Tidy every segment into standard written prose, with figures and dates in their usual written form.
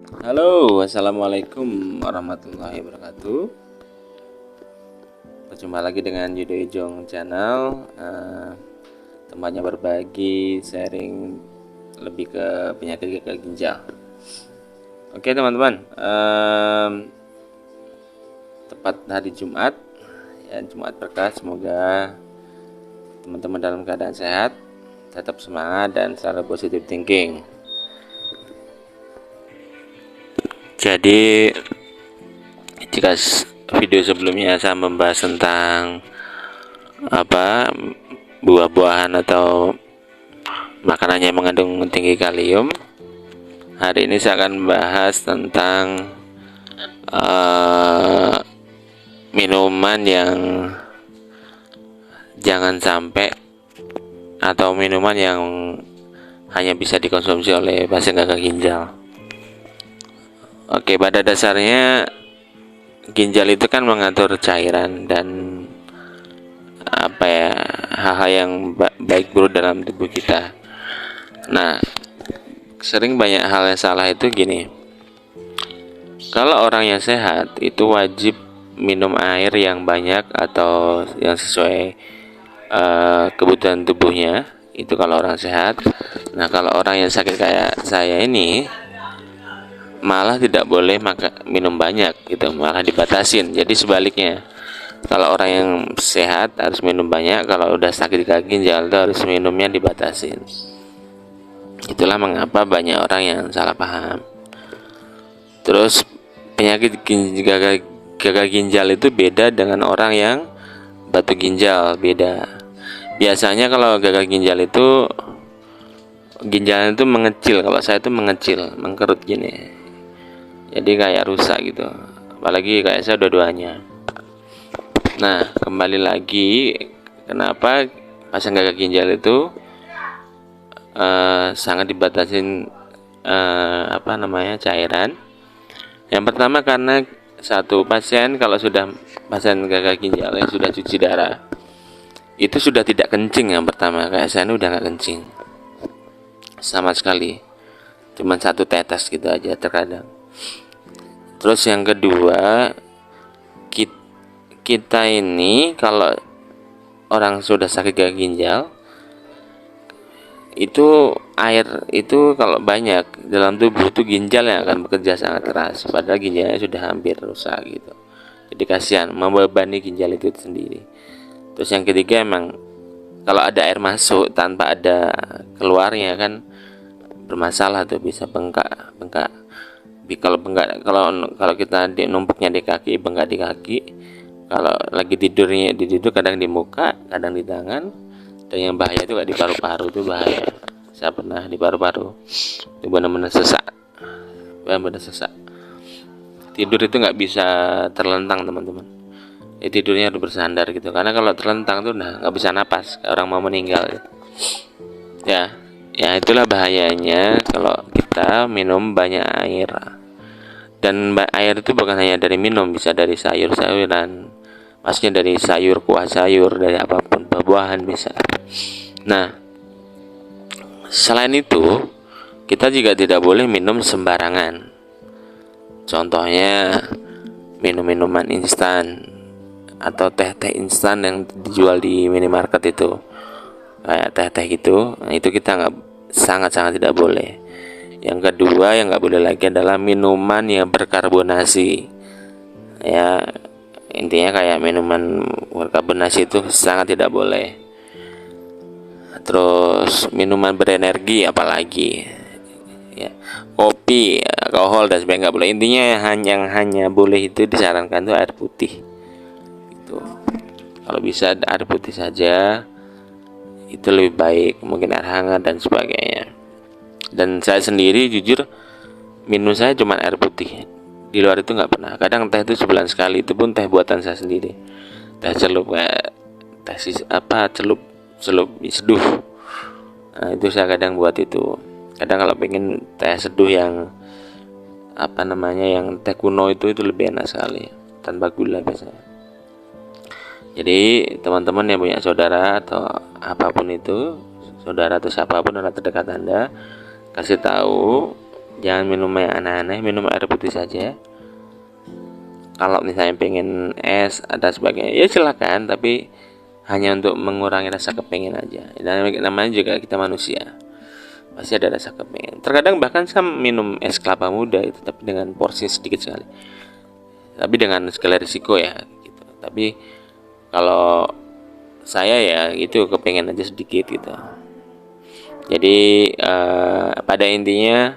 Halo, assalamualaikum warahmatullahi wabarakatuh. Berjumpa lagi dengan Yudo Ijong Channel, tempatnya berbagi, sharing lebih ke penyakit gagal ginjal. Oke teman-teman, tepat hari Jumat, ya Jumat berkah. Semoga teman-teman dalam keadaan sehat, tetap semangat dan selalu positive thinking. Jadi jika video sebelumnya saya membahas tentang buah-buahan atau makanan yang mengandung tinggi kalium, hari ini saya akan membahas tentang minuman yang jangan sampai, atau minuman yang hanya bisa dikonsumsi oleh pasien gagal ginjal. Oke, pada dasarnya ginjal itu kan mengatur cairan dan hal-hal yang baik buruk dalam tubuh kita. Nah, sering banyak hal yang salah itu gini. Kalau orang yang sehat itu wajib minum air yang banyak atau yang sesuai kebutuhan tubuhnya. Itu kalau orang sehat. Nah, kalau orang yang sakit kayak saya ini malah tidak boleh minum banyak gitu, malah dibatasin. Jadi sebaliknya, kalau orang yang sehat harus minum banyak, kalau udah sakit gagal ginjal itu harus minumnya dibatasin. Itulah mengapa banyak orang yang salah paham. Terus penyakit gagal ginjal itu beda dengan orang yang batu ginjal, beda. Biasanya kalau gagal ginjal itu ginjalnya itu mengecil, kalau saya itu mengecil, mengkerut gini. Jadi kayak rusak gitu. Apalagi kayak saya dua-duanya. Nah, kembali lagi, kenapa pasien gagal ginjal itu sangat dibatasin cairan. Yang pertama karena satu, pasien kalau sudah pasien gagal ginjal yang sudah cuci darah itu sudah tidak kencing. Yang pertama, kayak saya ini udah nggak kencing sama sekali, cuma satu tetes gitu aja terkadang. Terus yang kedua, kita ini kalau orang sudah sakit gagal ginjal itu air itu kalau banyak dalam tubuh itu ginjal yang akan bekerja sangat keras, padahal ginjalnya sudah hampir rusak gitu. Jadi kasihan, membebani ginjal itu sendiri. Terus yang ketiga, emang kalau ada air masuk tanpa ada keluarnya kan bermasalah tuh, bisa bengkak. Kalau kita numpuknya di kaki, bengkak di kaki. Kalau lagi tidur kadang di muka, kadang di tangan. Dan yang bahaya itu di paru-paru, itu bahaya. Saya pernah di paru-paru, itu benar-benar sesak. Tidur itu nggak bisa terlentang teman-teman. Tidurnya harus bersandar gitu, karena kalau terlentang tuh nggak bisa napas, orang mau meninggal gitu. Ya itulah bahayanya kalau kita minum banyak air. Dan air itu bukan hanya dari minum, bisa dari sayur-sayuran, maksudnya dari sayur, kuah sayur, dari apapun, buah-buahan bisa. Nah, selain itu kita juga tidak boleh minum sembarangan. Contohnya minum-minuman instan atau teh-teh instan yang dijual di minimarket itu, kayak teh-teh gitu. Nah, itu kita sangat-sangat tidak boleh. Yang kedua yang nggak boleh lagi adalah minuman yang berkarbonasi. Ya, intinya kayak minuman berkarbonasi itu sangat tidak boleh. Terus minuman berenergi apalagi, ya, kopi, alkohol dan sebagainya nggak boleh. Intinya yang hanya boleh itu disarankan itu air putih. Itu kalau bisa air putih saja, itu lebih baik, mungkin air hangat dan sebagainya. Dan saya sendiri jujur minum saya cuma air putih, di luar itu nggak pernah. Kadang teh itu sebulan sekali, itu pun teh buatan saya sendiri, teh celup, celup seduh. Nah, itu saya kadang buat itu. Kadang kalau pengen teh seduh yang yang teh kuno itu lebih enak sekali, tanpa gula biasanya. Jadi teman-teman yang punya saudara atau apapun itu, saudara atau siapapun orang terdekat Anda, kasih tahu Jangan minum yang aneh-aneh, minum air putih saja. Kalau misalnya pengen es ada sebagainya ya silakan, tapi hanya untuk mengurangi rasa kepengen aja. Dan namanya juga kita manusia, pasti ada rasa kepengen. Terkadang bahkan saya minum es kelapa muda itu, tapi dengan porsi sedikit sekali, tapi dengan segala risiko ya gitu. Tapi kalau saya ya itu kepengen aja sedikit gitu. Jadi pada intinya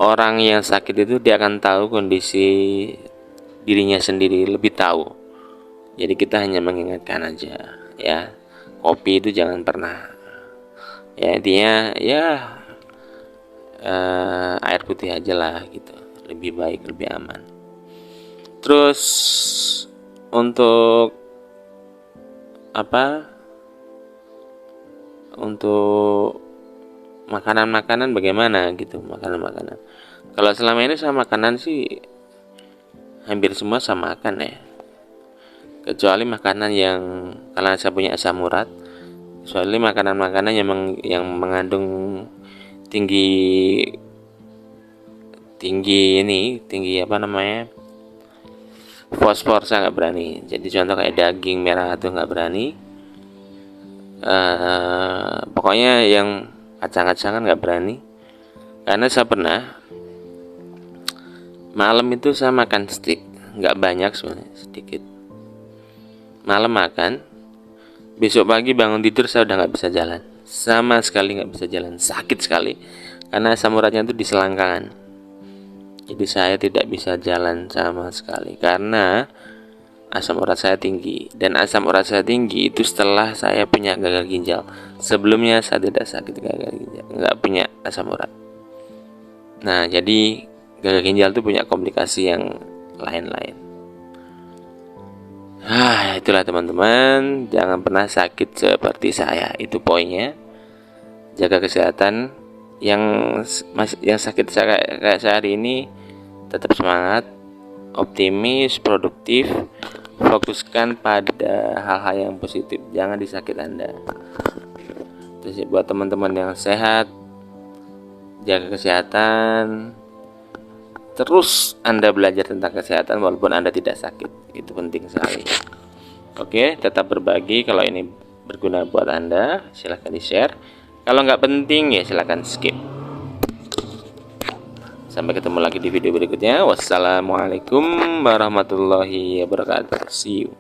orang yang sakit itu dia akan tahu kondisi dirinya sendiri, lebih tahu. Jadi kita hanya mengingatkan aja ya, kopi itu jangan pernah, ya intinya ya air putih aja lah gitu, lebih baik, lebih aman. Terus untuk apa, untuk makanan-makanan bagaimana gitu, makanan-makanan kalau selama ini saya makanan sih hampir semua saya makan ya, kecuali makanan yang karena saya punya asam urat, kecuali makanan-makanan yang mengandung tinggi apa namanya, fosfor, saya nggak berani. Jadi contoh kayak daging merah itu nggak berani. Pokoknya yang kacang-kacangan nggak berani, karena saya pernah malam itu saya makan steak, nggak banyak sebenarnya, sedikit. Malam makan, besok pagi bangun tidur saya udah nggak bisa jalan, sama sekali nggak bisa jalan, sakit sekali karena asam uratnya itu di selangkangan. Jadi saya tidak bisa jalan sama sekali karena asam urat saya tinggi. Dan asam urat saya tinggi itu setelah saya punya gagal ginjal. Sebelumnya saya tidak sakit gagal ginjal, nggak punya asam urat. Nah jadi gagal ginjal itu punya komplikasi yang lain-lain. Itulah teman-teman, jangan pernah sakit seperti saya, itu poinnya. Jaga kesehatan. Yang sakit kayak saya hari ini, tetap semangat, optimis, produktif, fokuskan pada hal-hal yang positif, jangan disakit Anda. Terus buat teman-teman yang sehat, jaga kesehatan, terus Anda belajar tentang kesehatan walaupun Anda tidak sakit, itu penting sekali. Oke, tetap berbagi. Kalau ini berguna buat Anda, silahkan di-share. Kalau nggak penting ya silahkan skip. Sampai ketemu lagi di video berikutnya. Wassalamualaikum warahmatullahi wabarakatuh. See you.